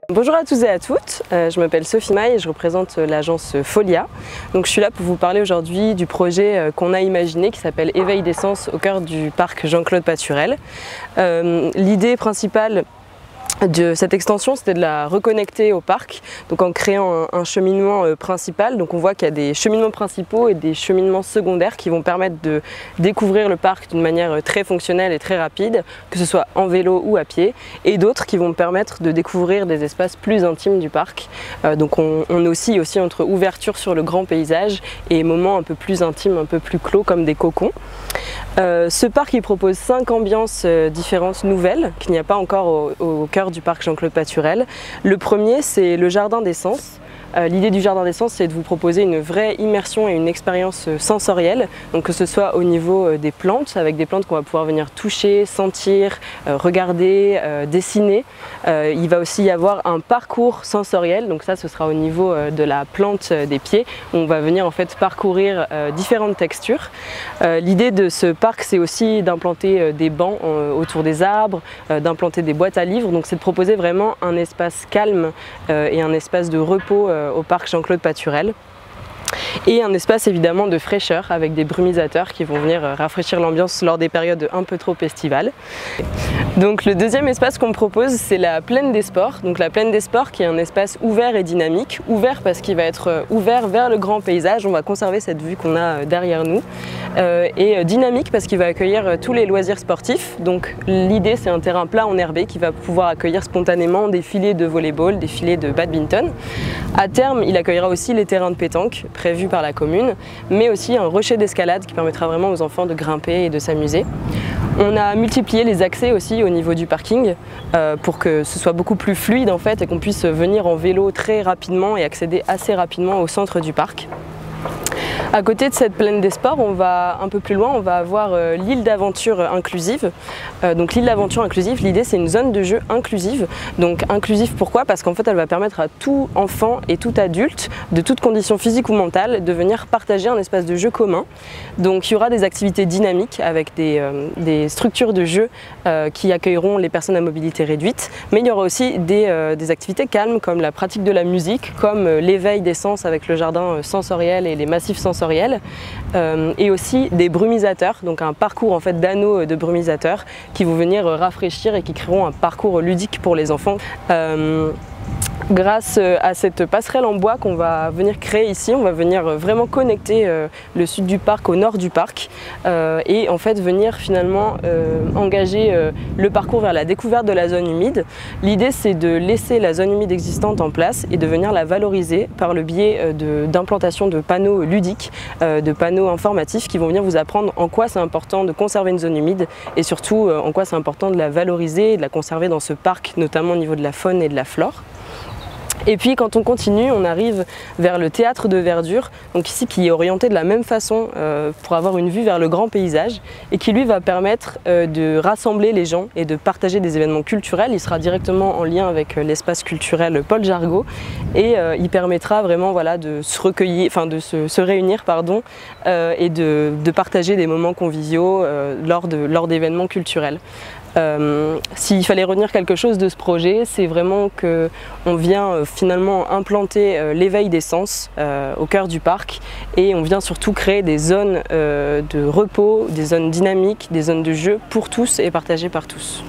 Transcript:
Bonjour à tous et à toutes, je m'appelle Sophie Maille et je représente l'agence Folia. Donc je suis là pour vous parler aujourd'hui du projet qu'on a imaginé qui s'appelle Éveil des sens au cœur du parc Jean-Claude Paturel. L'idée principale de cette extension, c'était de la reconnecter au parc, donc en créant un cheminement principal. Donc on voit qu'il y a des cheminements principaux et des cheminements secondaires qui vont permettre de découvrir le parc d'une manière très fonctionnelle et très rapide, que ce soit en vélo ou à pied, et d'autres qui vont permettre de découvrir des espaces plus intimes du parc. Donc on oscille aussi entre ouverture sur le grand paysage et moments un peu plus intimes, un peu plus clos comme des cocons. Ce parc il propose 5 ambiances différentes nouvelles qu'il n'y a pas encore au cœur du parc Jean-Claude Paturel. Le premier, c'est le jardin des sens. L'idée du jardin des sens, c'est de vous proposer une vraie immersion et une expérience sensorielle, donc que ce soit au niveau des plantes, avec des plantes qu'on va pouvoir venir toucher, sentir, regarder, dessiner. Il va aussi y avoir un parcours sensoriel, donc ça ce sera au niveau de la plante des pieds, où on va venir en fait parcourir différentes textures. L'idée de ce parc, c'est aussi d'implanter des bancs autour des arbres, d'implanter des boîtes à livres, donc c'est de proposer vraiment un espace calme et un espace de repos au parc Jean-Claude Paturel. Et un espace évidemment de fraîcheur avec des brumisateurs qui vont venir rafraîchir l'ambiance lors des périodes un peu trop estivales. Donc le deuxième espace qu'on propose, c'est la plaine des sports. Donc la plaine des sports qui est un espace ouvert et dynamique. Ouvert parce qu'il va être ouvert vers le grand paysage, on va conserver cette vue qu'on a derrière nous. Et dynamique parce qu'il va accueillir tous les loisirs sportifs. Donc l'idée, c'est un terrain plat enherbé qui va pouvoir accueillir spontanément des filets de volleyball, des filets de badminton. À terme, il accueillera aussi les terrains de pétanque prévus par la commune, mais aussi un rocher d'escalade qui permettra vraiment aux enfants de grimper et de s'amuser. On a multiplié les accès aussi au niveau du parking pour que ce soit beaucoup plus fluide en fait et qu'on puisse venir en vélo très rapidement et accéder assez rapidement au centre du parc. À côté de cette plaine des sports, on va un peu plus loin, on va avoir l'île d'aventure inclusive. Donc l'île d'aventure inclusive, l'idée c'est une zone de jeu inclusive. Donc inclusive pourquoi? Parce qu'en fait elle va permettre à tout enfant et tout adulte, de toute condition physique ou mentale, de venir partager un espace de jeu commun. Donc il y aura des activités dynamiques avec des structures de jeu qui accueilleront les personnes à mobilité réduite. Mais il y aura aussi des activités calmes comme la pratique de la musique, comme l'éveil des sens avec le jardin sensoriel et les massifs sensoriels, et aussi des brumisateurs, donc un parcours en fait d'anneaux de brumisateurs qui vont venir rafraîchir et qui créeront un parcours ludique pour les enfants. Grâce à cette passerelle en bois qu'on va venir créer ici, on va venir vraiment connecter le sud du parc au nord du parc et en fait venir finalement engager le parcours vers la découverte de la zone humide. L'idée c'est de laisser la zone humide existante en place et de venir la valoriser par le biais d'implantation de panneaux ludiques, de panneaux informatifs qui vont venir vous apprendre en quoi c'est important de conserver une zone humide et surtout en quoi c'est important de la valoriser et de la conserver dans ce parc, notamment au niveau de la faune et de la flore. Et puis quand on continue, on arrive vers le théâtre de verdure, donc ici qui est orienté de la même façon pour avoir une vue vers le grand paysage et qui lui va permettre de rassembler les gens et de partager des événements culturels. Il sera directement en lien avec l'espace culturel Paul Jargot et il permettra vraiment voilà, de se recueillir, enfin de se réunir pardon, et de partager des moments conviviaux lors d'événements culturels. S'il fallait retenir quelque chose de ce projet, c'est vraiment qu'on vient finalement implanter l'éveil des sens au cœur du parc et on vient surtout créer des zones de repos, des zones dynamiques, des zones de jeu pour tous et partagées par tous.